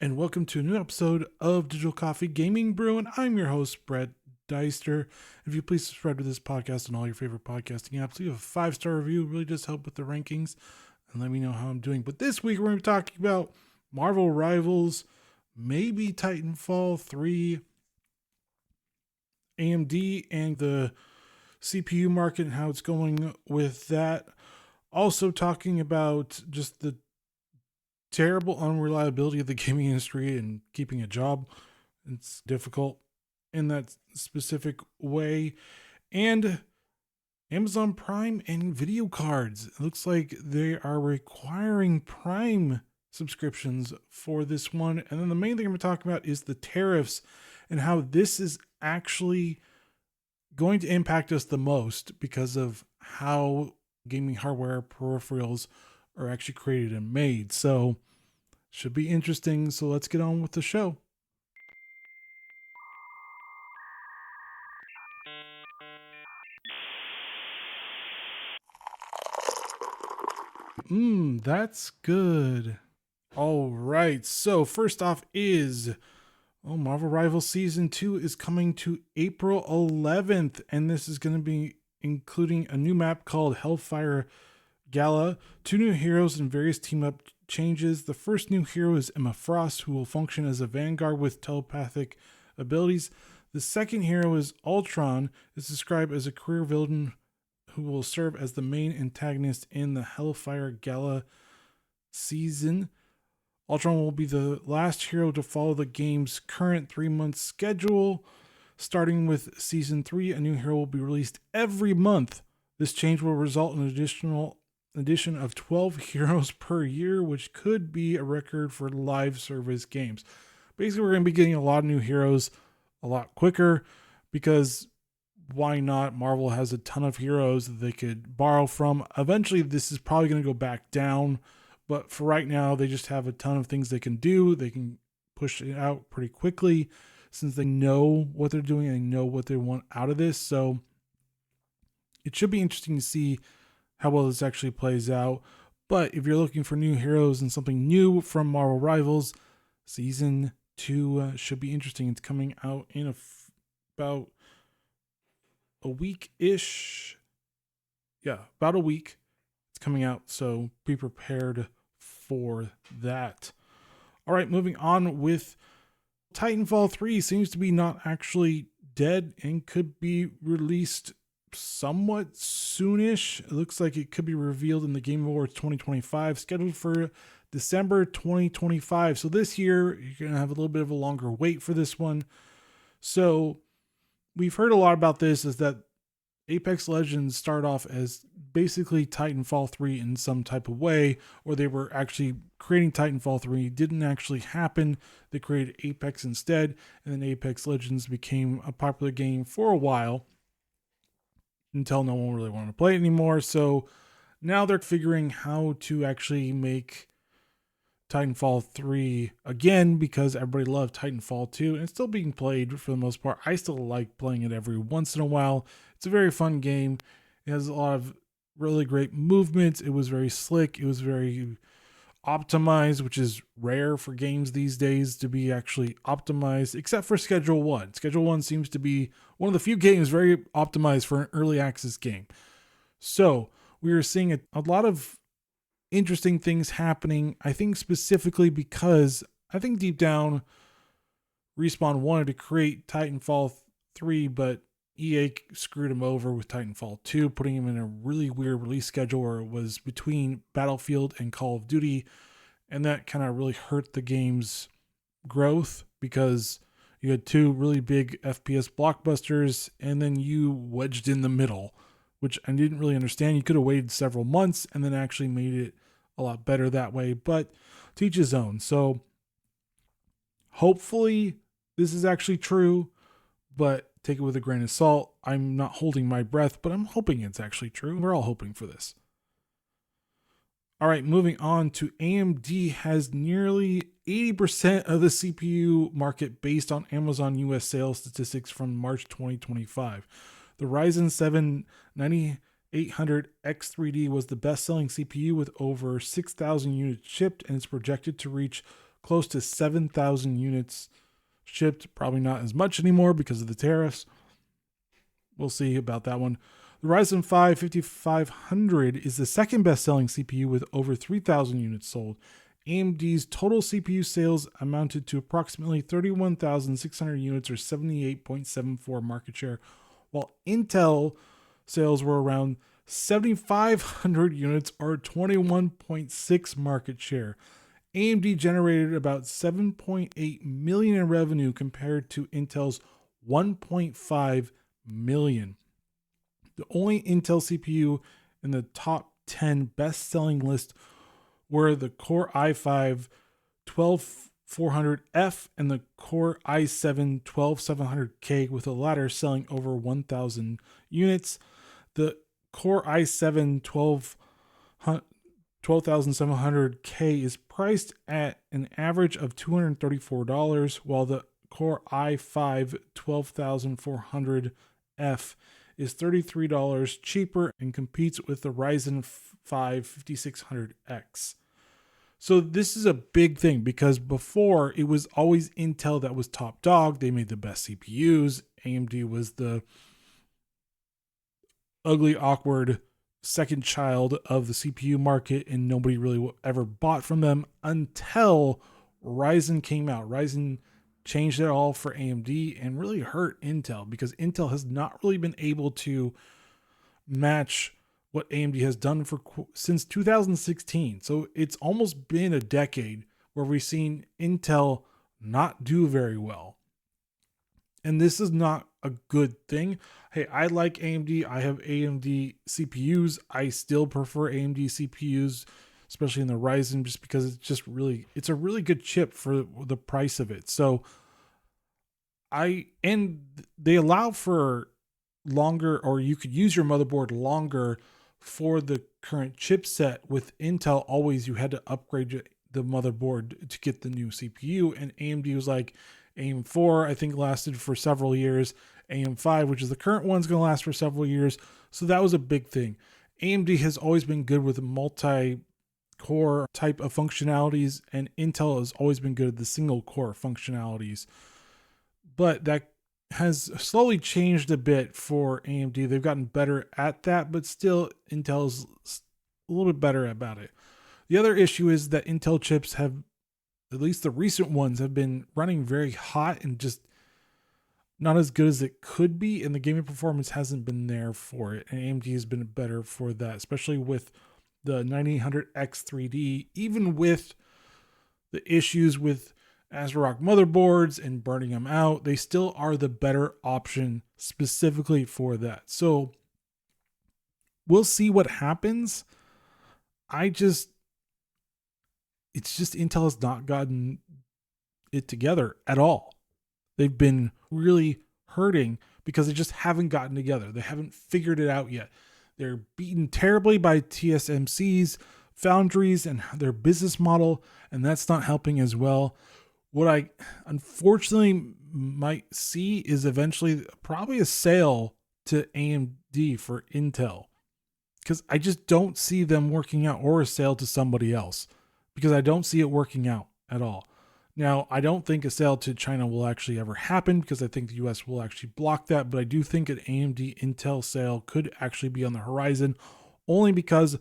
and welcome to a new episode of Digital Coffee Gaming Brew, and I'm your host, Brett Deister. If you please subscribe to this podcast on all your favorite podcasting apps, leave a 5-star review. It really does help with the rankings, and let me know how I'm doing. But this week we're going to be talking about Marvel Rivals, maybe Titanfall 3, AMD, and the CPU market and how it's going with that. Also talking about just the terrible unreliability of the gaming industry and keeping a job. It's difficult in that specific way. And Amazon Prime and video cards. It looks like they are requiring Prime subscriptions for this one. And then the main thing I'm going to talk about is the tariffs and how this is actually going to impact us the most because of how gaming hardware peripherals are actually created and made. So should be interesting. So let's get on with the show. That's good. All right. So first off is Marvel Rivals Season 2 is coming to April 11th, and this is going to be including a new map called Hellfire Gala, 2 new heroes and various team-up changes. The first new hero is Emma Frost, who will function as a vanguard with telepathic abilities. The second hero is Ultron, is described as a career villain who will serve as the main antagonist in the Hellfire Gala season. Ultron will be the last hero to follow the game's current 3-month schedule. Starting with Season 3, a new hero will be released every month. This change will result in an addition of 12 heroes per year, which could be a record for live service games. Basically, we're going to be getting a lot of new heroes a lot quicker because why not? Marvel has a ton of heroes that they could borrow from. Eventually, this is probably going to go back down. But for right now, they just have a ton of things they can do. They can push it out pretty quickly since they know what they're doing and they know what they want out of this. So it should be interesting to see how well this actually plays out. But if you're looking for new heroes and something new from Marvel Rivals, Season 2 should be interesting. It's coming out in about a week-ish. Yeah, about a week. Coming out, so be prepared for that. All right, moving on with Titanfall 3 seems to be not actually dead and could be released somewhat soonish. It looks like it could be revealed in the Game Awards 2025, scheduled for December 2025. So this year, you're going to have a little bit of a longer wait for this one. So we've heard a lot about this, is that Apex Legends start off as basically Titanfall 3 in some type of way, or they were actually creating Titanfall 3. It didn't actually happen. They created Apex instead, and then Apex Legends became a popular game for a while until no one really wanted to play it anymore. So now they're figuring how to actually make Titanfall 3 again, because everybody loved Titanfall 2 and it's still being played for the most part. I still like playing it every once in a while. It's a very fun game. It has a lot of really great movements. It was very slick. It was very optimized, which is rare for games these days to be actually optimized, except for Schedule 1. Schedule 1 seems to be one of the few games very optimized for an early access game. So we are seeing a lot of interesting things happening. I think specifically because I think deep down Respawn wanted to create Titanfall 3, but EA screwed him over with Titanfall 2, putting him in a really weird release schedule where it was between Battlefield and Call of Duty, and that kind of really hurt the game's growth because you had 2 really big FPS blockbusters and then you wedged in the middle, which I didn't really understand. You could have waited several months and then actually made it a lot better that way, but to each his own. So hopefully this is actually true, but take it with a grain of salt. I'm not holding my breath, but I'm hoping it's actually true. We're all hoping for this. All right, moving on to AMD has nearly 80% of the CPU market based on Amazon US sales statistics from March 2025. The Ryzen 7 9800X3D was the best-selling CPU with over 6,000 units shipped, and it's projected to reach close to 7,000 units shipped. Probably not as much anymore because of the tariffs. We'll see about that one. The Ryzen 5 5500 is the second best-selling CPU with over 3,000 units sold. AMD's total CPU sales amounted to approximately 31,600 units or 78.74 market share, while Intel sales were around 7,500 units or 21.6 market share. AMD generated about 7.8 million in revenue compared to Intel's 1.5 million. The only Intel CPU in the top 10 best-selling list were the Core i5 12400F and the Core i7 12700K, with the latter selling over 1,000 units. The Core i7 12700K is priced at an average of $234, while the Core i5 12400F is $33 cheaper and competes with the Ryzen 5 5600X. So this is a big thing because before it was always Intel that was top dog. They made the best CPUs. AMD was the ugly, awkward second child of the CPU market, and nobody really ever bought from them until Ryzen came out. Ryzen changed it all for AMD and really hurt Intel because Intel has not really been able to match what AMD has done since 2016. So it's almost been a decade where we've seen Intel not do very well. And this is not a good thing. Hey, I like AMD. I have AMD CPUs. I still prefer AMD CPUs, especially in the Ryzen, just because it's a really good chip for the price of it. So they allow for longer, or you could use your motherboard longer for the current chipset. With Intel, always you had to upgrade the motherboard to get the new CPU, and AMD was like, AM4 I think lasted for several years. AM5, which is the current one, is going to last for several years. So that was a big thing. AMD has always been good with multi-core type of functionalities, and Intel has always been good at the single core functionalities. But that has slowly changed a bit for AMD. They've gotten better at that, but still Intel's a little bit better about it. The other issue is that Intel chips have, at least the recent ones, have been running very hot and just not as good as it could be, and the gaming performance hasn't been there for it. And AMD has been better for that, especially with the 9800X 3D, even with the issues with ASRock motherboards and burning them out, they still are the better option specifically for that. So we'll see what happens. It's just Intel has not gotten it together at all. They've been really hurting because they just haven't gotten together. They haven't figured it out yet. They're beaten terribly by TSMC's foundries and their business model, and that's not helping as well. What I unfortunately might see is eventually probably a sale to AMD for Intel, because I just don't see them working out, or a sale to somebody else, because I don't see it working out at all. Now, I don't think a sale to China will actually ever happen, because I think the US will actually block that, but I do think an AMD Intel sale could actually be on the horizon, only because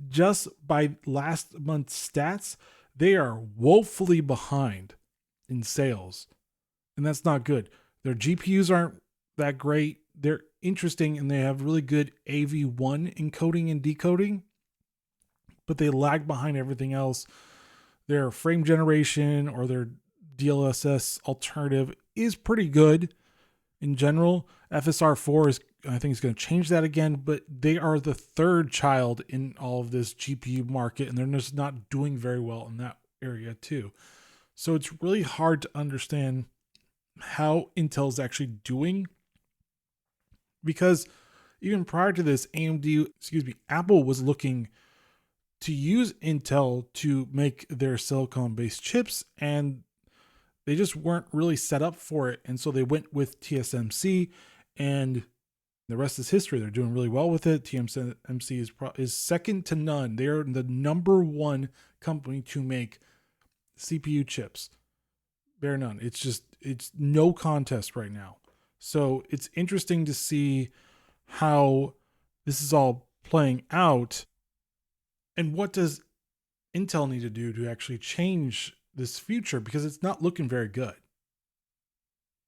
just by last month's stats, they are woefully behind in sales, and that's not good. Their GPUs aren't that great. They're interesting and they have really good AV1 encoding and decoding, but they lag behind everything else. Their frame generation, or their DLSS alternative, is pretty good in general. FSR4 is, I think, is going to change that again, but they are the third child in all of this GPU market, and they're just not doing very well in that area too. So it's really hard to understand how Intel is actually doing, because even prior to this, Apple was looking to use Intel to make their silicon-based chips, and they just weren't really set up for it. And so they went with TSMC, and the rest is history. They're doing really well with it. TSMC is second to none. They're the number one company to make CPU chips. Bare none. It's no contest right now. So it's interesting to see how this is all playing out, and what does Intel need to do to actually change this future, because it's not looking very good.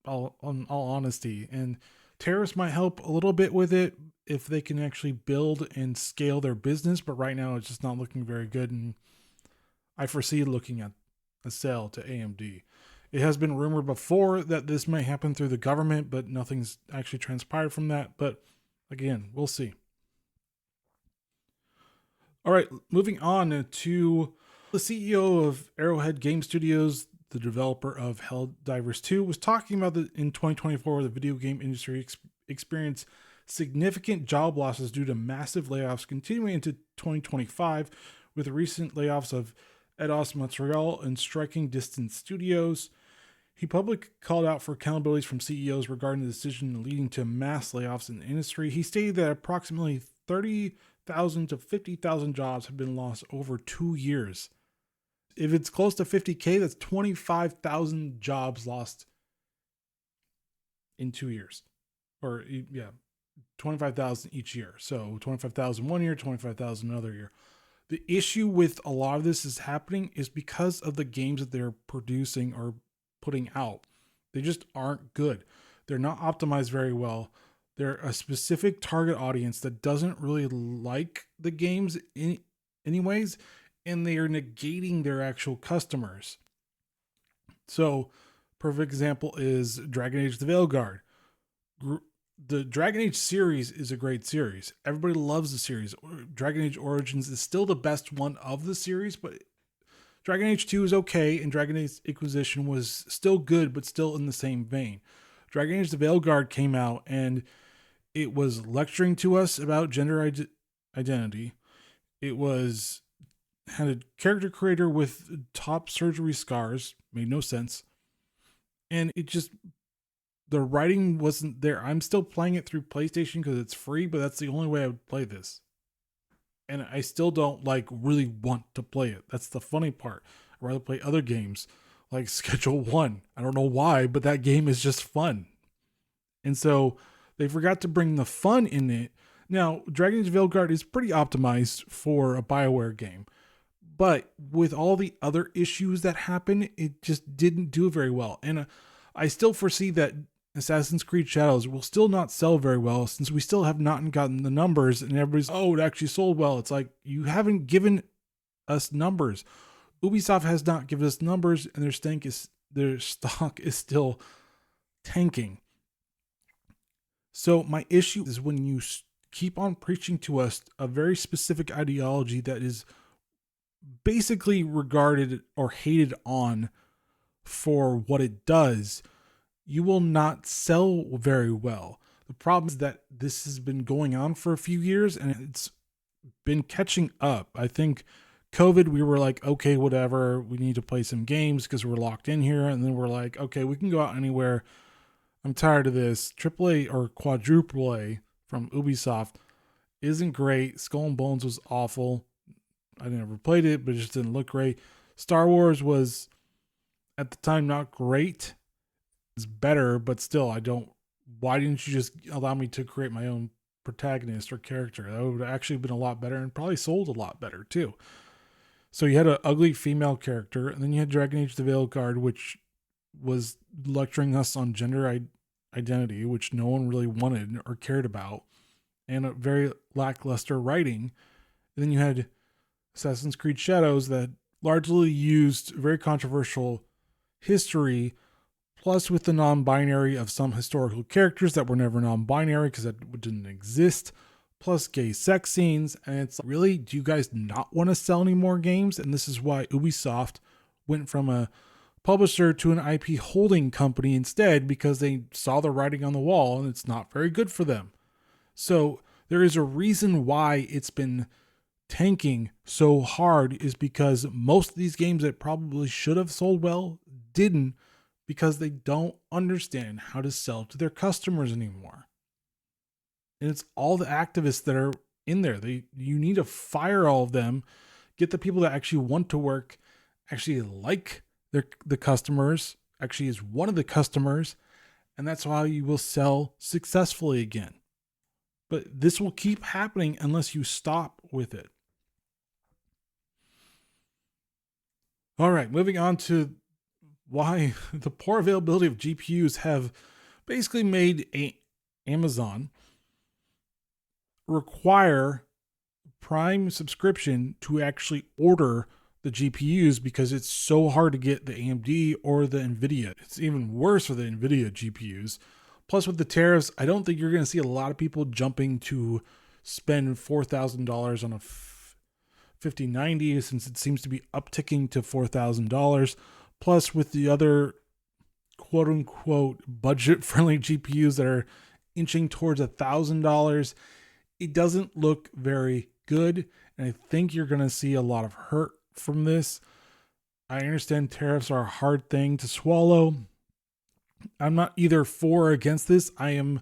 In all honesty, and tariffs might help a little bit with it if they can actually build and scale their business. But right now, it's just not looking very good, and I foresee looking at a sale to AMD. It has been rumored before that this might happen through the government, but nothing's actually transpired from that. But again, we'll see. All right, moving on to the CEO of Arrowhead Game Studios, the developer of Helldivers 2, was talking about that in 2024, the video game industry experienced significant job losses due to massive layoffs continuing into 2025, with recent layoffs of Eidos Montreal and Striking Distance Studios. He publicly called out for accountabilities from CEOs regarding the decision leading to mass layoffs in the industry. He stated that approximately 30,000 to 50,000 jobs have been lost over 2 years. If it's close to 50K, that's 25,000 jobs lost in 2 years. Or, yeah, 25,000 each year. So 25,000 one year, 25,000 another year. The issue with a lot of this is happening is because of the games that they're producing or putting out. They just aren't good. They're not optimized very well. They're a specific target audience that doesn't really like the games anyways, and they are negating their actual customers. So, perfect example is Dragon Age: The Veilguard. The Dragon Age series is a great series. Everybody loves the series. Dragon Age Origins is still the best one of the series, but Dragon Age 2 is okay, and Dragon Age Inquisition was still good, but still in the same vein. Dragon Age: The Veilguard came out, and it was lecturing to us about gender identity. It had a character creator with top surgery scars, made no sense, and the writing wasn't there. I'm still playing it through PlayStation because it's free, but that's the only way I would play this. And I still don't really want to play it. That's the funny part. I'd rather play other games like Schedule 1. I don't know why, but that game is just fun. And so they forgot to bring the fun in it. Now, Dragon Age Veilguard is pretty optimized for a BioWare game. But with all the other issues that happen, it just didn't do very well. And I still foresee that Assassin's Creed Shadows will still not sell very well, since we still have not gotten the numbers, and everybody's, it actually sold well. It's like, you haven't given us numbers. Ubisoft has not given us numbers, and their stock is still tanking. So my issue is when you keep on preaching to us a very specific ideology that is basically regarded or hated on for what it does, you will not sell very well. The problem is that this has been going on for a few years, and it's been catching up. I think COVID, we were like, okay, whatever, we need to play some games because we're locked in here. And then we're like, okay, we can go out anywhere. I'm tired of this. AAA or quadruple A from Ubisoft isn't great. Skull and Bones was awful. I never played it, but it just didn't look great. Star Wars was, at the time, not great. It's better, but still, why didn't you just allow me to create my own protagonist or character? That would have actually been a lot better, and probably sold a lot better too. So you had an ugly female character, and then you had Dragon Age: The Veilguard, which was lecturing us on gender identity, which no one really wanted or cared about, and a very lackluster writing. And then you had Assassin's Creed Shadows that largely used very controversial history, plus with the non-binary of some historical characters that were never non-binary because that didn't exist, plus gay sex scenes. And it's really, do you guys not want to sell any more games? And this is why Ubisoft went from a publisher to an IP holding company instead, because they saw the writing on the wall and it's not very good for them. So there is a reason why it's been tanking so hard, is because most of these games that probably should have sold well didn't, because they don't understand how to sell to their customers anymore. And it's all the activists that are in there. You need to fire all of them, get the people that actually want to work actually like the customers, actually is one of the customers, and that's how you will sell successfully again. But this will keep happening unless you stop with it. All right, moving on to why the poor availability of GPUs have basically made Amazon require Prime subscription to actually order the GPUs because it's so hard to get the AMD or the NVIDIA. It's even worse for the NVIDIA GPUs. Plus, with the tariffs, I don't think you're going to see a lot of people jumping to spend $4,000 on a 5090 since it seems to be upticking to $4,000. Plus, with the other quote unquote budget friendly GPUs that are inching towards $1,000, it doesn't look very good. And I think you're going to see a lot of hurt from this. I understand tariffs are a hard thing to swallow. I'm not either for or against this. I am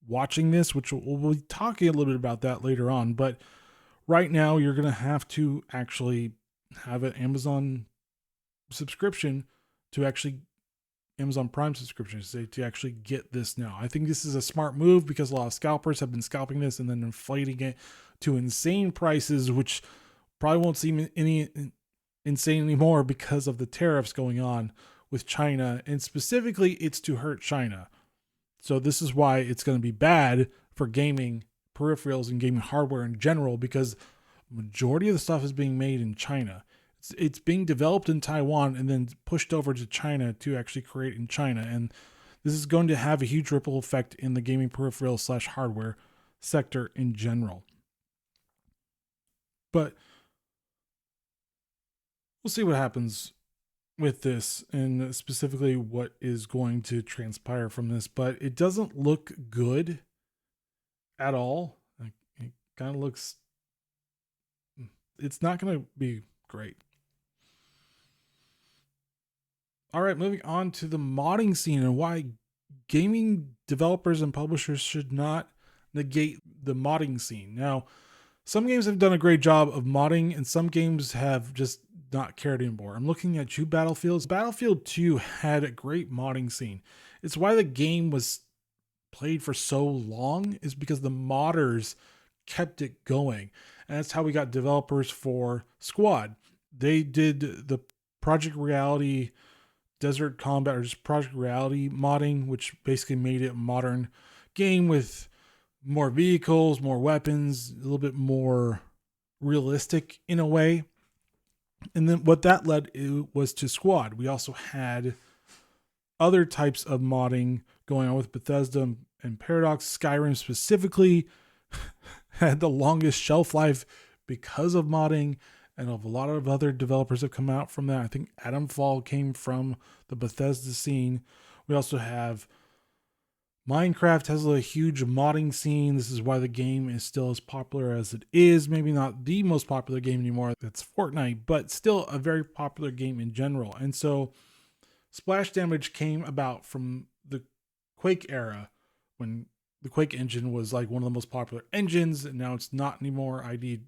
watching this, which we'll be talking a little bit about that later on. But right now, you're going to have to actually have an Amazon subscription to actually Amazon Prime subscription to actually get this now. I think this is a smart move because a lot of scalpers have been scalping this and then inflating it to insane prices, which probably won't seem any insane anymore because of the tariffs going on with China. And specifically, it's to hurt China. So this is why it's going to be bad for gaming peripherals and gaming hardware in general, because majority of the stuff is being made in China. It's being developed in Taiwan and then pushed over to China to actually create in China. And this is going to have a huge ripple effect in the gaming peripheral / hardware sector in general. But we'll see what happens with this and specifically what is going to transpire from this. But it doesn't look good at all. It kind of looks, it's not going to be great. All right, moving on to the modding scene and why gaming developers and publishers should not negate the modding scene. Now, some games have done a great job of modding and some games have just not cared anymore. I'm looking at 2 Battlefields. Battlefield 2 had a great modding scene. It's why the game was played for so long, is because the modders kept it going. And that's how we got developers for Squad. They did the Project Reality Desert Combat, or just Project Reality modding, which basically made it a modern game with more vehicles, more weapons, a little bit more realistic in a way. And then what that led was to Squad. We also had other types of modding going on with Bethesda and Paradox. Skyrim specifically had the longest shelf life because of modding, and a lot of other developers have come out from that. I think Titanfall came from the Bethesda scene. We also have Minecraft has a huge modding scene. This is why the game is still as popular as it is. Maybe not the most popular game anymore, that's Fortnite, but still a very popular game in general. And so Splash Damage came about from the Quake era, when the Quake engine was like one of the most popular engines, and now it's not anymore. ID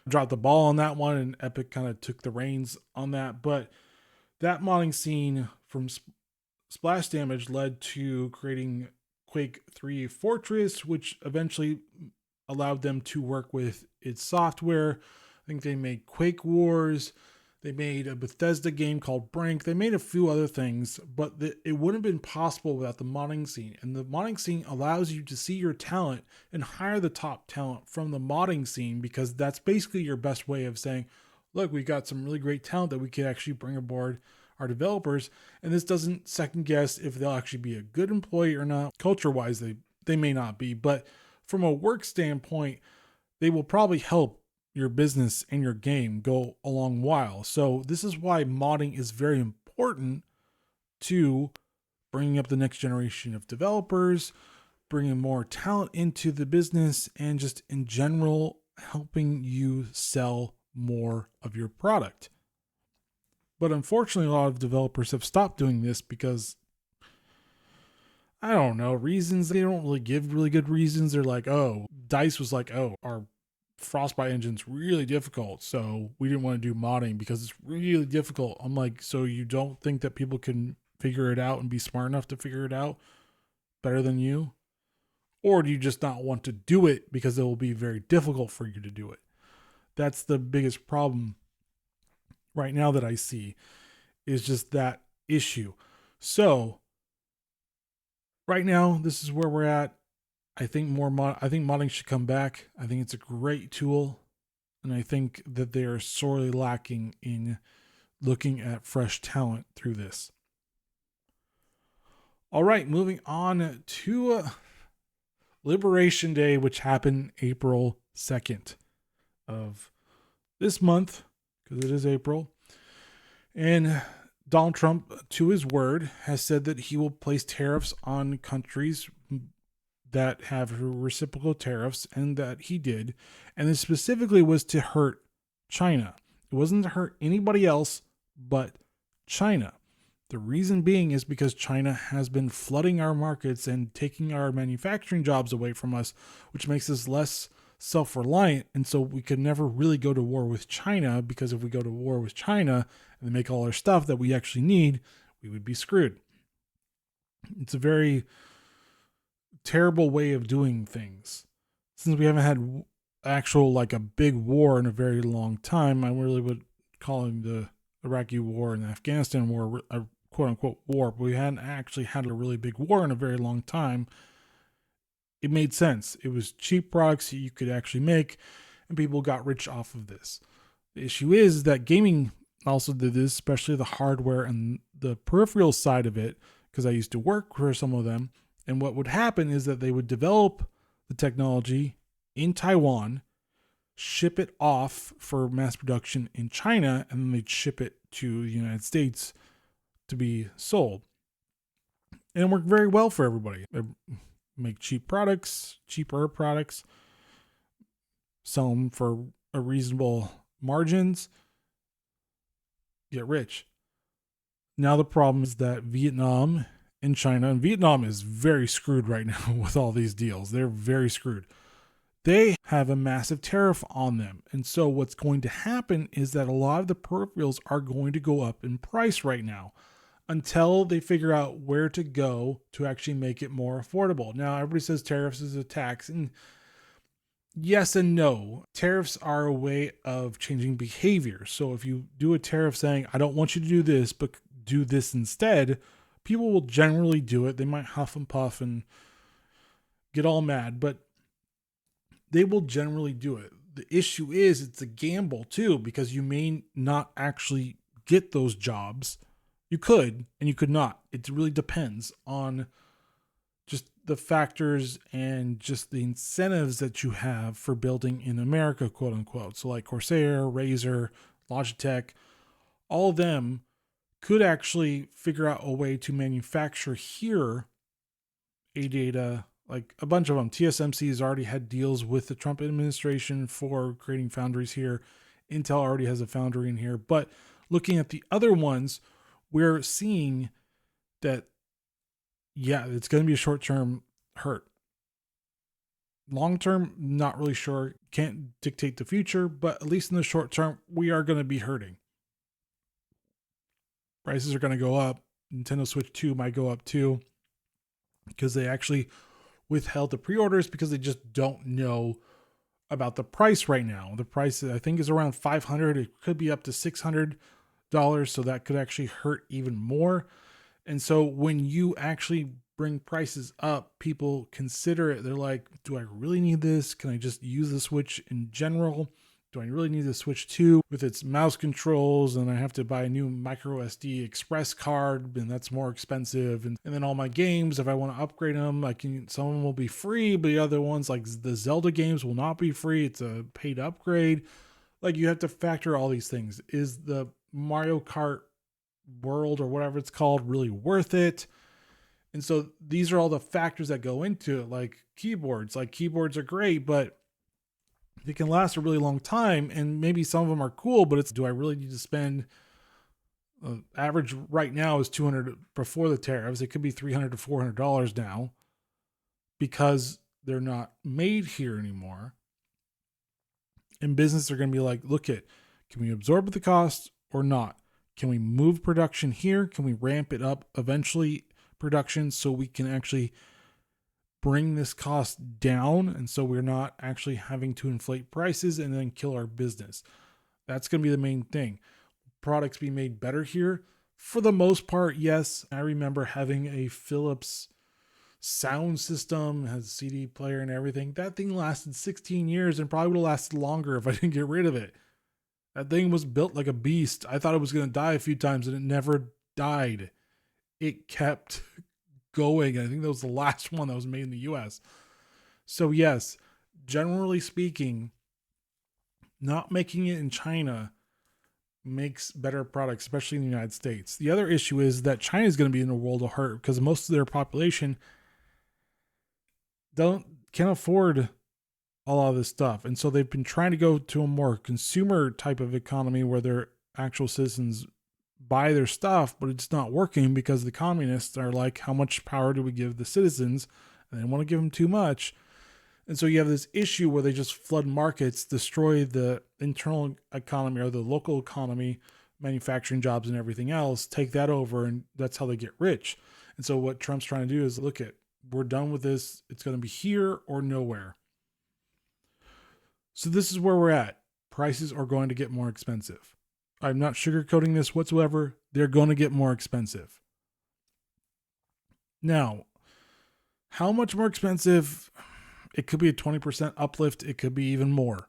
dropped the ball on that one, and Epic kind of took the reins on that. But that modding scene from Splash Damage led to creating Quake 3 Fortress, which eventually allowed them to work with its software. I think they made Quake Wars. They made a Bethesda game called Brink. They made a few other things, but it wouldn't have been possible without the modding scene. And the modding scene allows you to see your talent and hire the top talent from the modding scene, because that's basically your best way of saying, look, we got some really great talent that we could actually bring aboard our developers. And this doesn't second guess if they'll actually be a good employee or not. Culture-wise, they may not be, but from a work standpoint, they will probably help your business and your game go a long while. So this is why modding is very important to bringing up the next generation of developers, bringing more talent into the business, and just in general helping you sell more of your product. But unfortunately, a lot of developers have stopped doing this because, I don't know, reasons. They don't really give really good reasons. They're like, oh, DICE was like, oh, our Frostbite engine's really difficult, so we didn't want to do modding because it's really difficult. I'm like, so you don't think that people can figure it out and be smart enough to figure it out better than you? Or do you just not want to do it because it will be very difficult for you to do it? That's the biggest problem right now that I see, is just that issue. So right now, this is where we're at. I think I think modding should come back. I think it's a great tool, and I think that they are sorely lacking in looking at fresh talent through this. All right, moving on to Liberation Day, which happened April 2nd of this month, because it is April. And Donald Trump, to his word, has said that he will place tariffs on countries that have reciprocal tariffs, and that he did. And this specifically was to hurt China. It wasn't to hurt anybody else but China. The reason being is because China has been flooding our markets and taking our manufacturing jobs away from us, which makes us less self-reliant. And so we could never really go to war with China, because if we go to war with China and they make all our stuff that we actually need, we would be screwed. It's a very terrible way of doing things. Since we haven't had actual, like, a big war in a very long time, I really would call the Iraqi war and the Afghanistan war a quote unquote war, but we hadn't actually had a really big war in a very long time. It made sense. It was cheap products that you could actually make, and people got rich off of this. The issue is that gaming also did this, especially the hardware and the peripheral side of it, because I used to work for some of them. And what would happen is that they would develop the technology in Taiwan, ship it off for mass production in China, and then they'd ship it to the United States to be sold. And it worked very well for everybody. They make cheaper products, sell them for a reasonable margins, get rich. Now the problem is that Vietnam and China, and Vietnam is very screwed right now with all these deals. They're very screwed. They have a massive tariff on them. And so what's going to happen is that a lot of the peripherals are going to go up in price right now, until they figure out where to go to actually make it more affordable. Now, everybody says tariffs is a tax, and yes and no. Tariffs are a way of changing behavior. So if you do a tariff saying, I don't want you to do this, but do this instead, people will generally do it. They might huff and puff and get all mad, but they will generally do it. The issue is it's a gamble too, because you may not actually get those jobs. You could, and you could not. It really depends on just the factors and just the incentives that you have for building in America, quote unquote. So like Corsair, Razer, Logitech, all of them could actually figure out a way to manufacture here ADATA, like a bunch of them. TSMC has already had deals with the Trump administration for creating foundries here. Intel already has a foundry in here. But looking at the other ones, we're seeing that, yeah, it's going to be a short-term hurt. Long-term, not really sure. Can't dictate the future, but at least in the short term, we are going to be hurting. Prices are going to go up. Nintendo Switch 2 might go up too, because they actually withheld the pre-orders because they just don't know about the price right now. The price, I think, is around $500. It could be up to $600. So that could actually hurt even more. And so when you actually bring prices up, people consider it. They're like, do I really need this? Can I just use the Switch in general? Do I really need the Switch 2 with its mouse controls? And I have to buy a new micro SD express card, and that's more expensive. And then all my games, if I want to upgrade them, some of them will be free, but the other ones, like the Zelda games, will not be free. It's a paid upgrade. Like, you have to factor all these things. Is the Mario Kart World or whatever it's called really worth it? And so these are all the factors that go into it. Like keyboards are great, but they can last a really long time, and maybe some of them are cool, but do I really need to spend average right now is $200 before the tariffs. It could be $300 to $400 now because they're not made here anymore. In business, they're going to be like, look can we absorb the cost or not? Can we move production here? Can we ramp it up eventually production so we can actually bring this cost down, and so we're not actually having to inflate prices and then kill our business? That's going to be the main thing. Products be made better here. For the most part, yes. I remember having a Philips sound system, has a CD player and everything. That thing lasted 16 years and probably would have lasted longer if I didn't get rid of it. That thing was built like a beast. I thought it was going to die a few times and it never died. It kept going. I think that was the last one that was made in the US. So yes, generally speaking, not making it in China makes better products, especially in the United States. The other issue is that China is going to be in a world of hurt because most of their population can't afford a lot of this stuff. And so they've been trying to go to a more consumer type of economy where their actual citizens buy their stuff, but it's not working because the communists are like, how much power do we give the citizens? And they want to give them too much. And so you have this issue where they just flood markets, destroy the internal economy or the local economy, manufacturing jobs and everything else, take that over, and that's how they get rich. And so what Trump's trying to do is, we're done with this. It's going to be here or nowhere. So this is where we're at. Prices are going to get more expensive. I'm not sugarcoating this whatsoever. They're going to get more expensive. Now, how much more expensive? It could be a 20% uplift. It could be even more.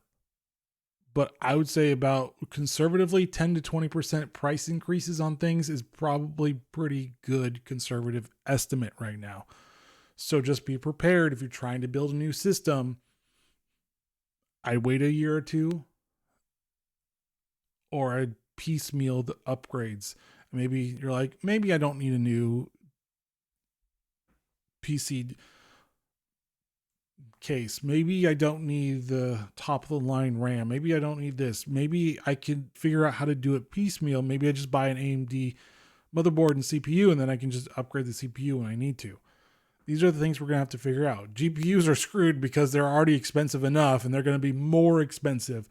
But I would say about conservatively 10 to 20% price increases on things is probably pretty good conservative estimate right now. So just be prepared if you're trying to build a new system. I'd wait a year or two, or I'd piecemeal the upgrades. Maybe you're like, maybe I don't need a new PC case. Maybe I don't need the top of the line RAM. Maybe I don't need this. Maybe I can figure out how to do it piecemeal. Maybe I just buy an AMD motherboard and CPU, and then I can just upgrade the CPU when I need to. These are the things we're going to have to figure out. GPUs are screwed because they're already expensive enough, and they're going to be more expensive.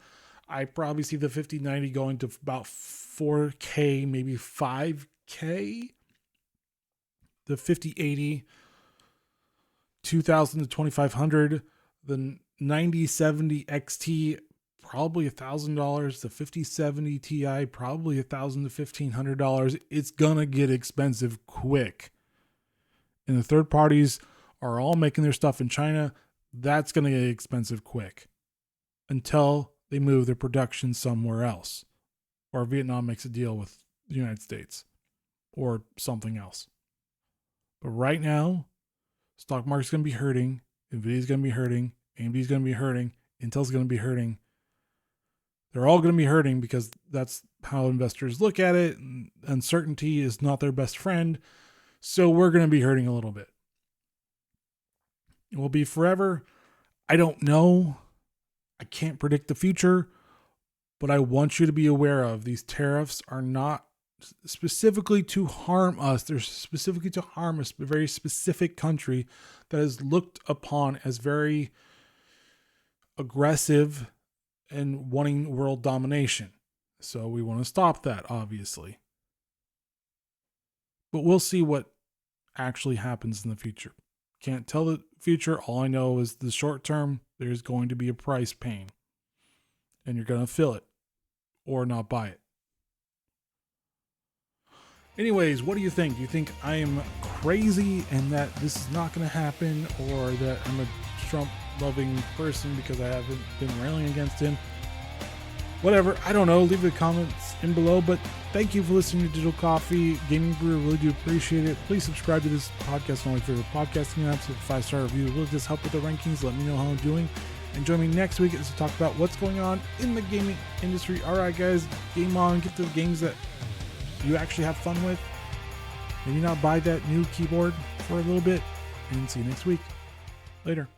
I probably see the 5090 going to about 4K, maybe 5K. The 5080, 2000 to 2500. The 9070 XT, probably $1,000. The 5070 Ti, probably $1,000 to $1,500. It's going to get expensive quick. And the third parties are all making their stuff in China. That's going to get expensive quick until they move their production somewhere else, or Vietnam makes a deal with the United States or something else. But right now, stock market's going to be hurting. Nvidia's going to be hurting. AMD's going to be hurting. Intel's going to be hurting. They're all going to be hurting because that's how investors look at it. And uncertainty is not their best friend. So we're going to be hurting a little bit. It will be forever. I don't know. I can't predict the future, but I want you to be aware of these tariffs are not specifically to harm us. They're specifically to harm a very specific country that is looked upon as very aggressive and wanting world domination. So we want to stop that, obviously. But we'll see what actually happens in the future. Can't tell the future. All I know is the short term, there's going to be a price pain. And you're going to feel it or not buy it. Anyways, what do you think? Do you think I am crazy and that this is not going to happen, or that I'm a Trump-loving person because I haven't been railing against him? Whatever, I don't know. Leave the comments in below, but thank you for listening to Digital Coffee Gaming Brew. Really do appreciate it. Please subscribe to this podcast on all your favorite podcasting apps with a 5-star review. Will just help with the rankings. Let me know how I'm doing. And join me next week as we talk about what's going on in the gaming industry. All right, guys, game on. Get the games that you actually have fun with. Maybe not buy that new keyboard for a little bit. And see you next week. Later.